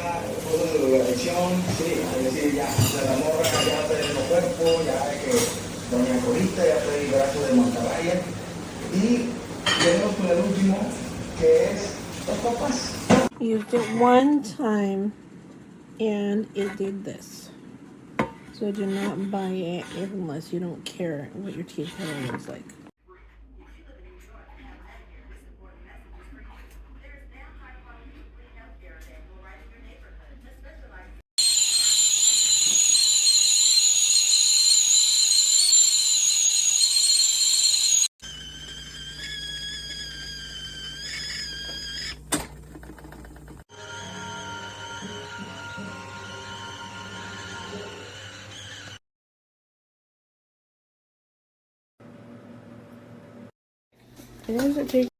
cosas de drogadicción, sí, es decir, ya la morra ya no trae el cuerpo, ya es que doña Corita ya trae el brazo de mantarraya. Y tenemos con el último, que es los papás. Used it one time and it did this. So do not buy it unless you don't care what your Teakettle looks like. And there's a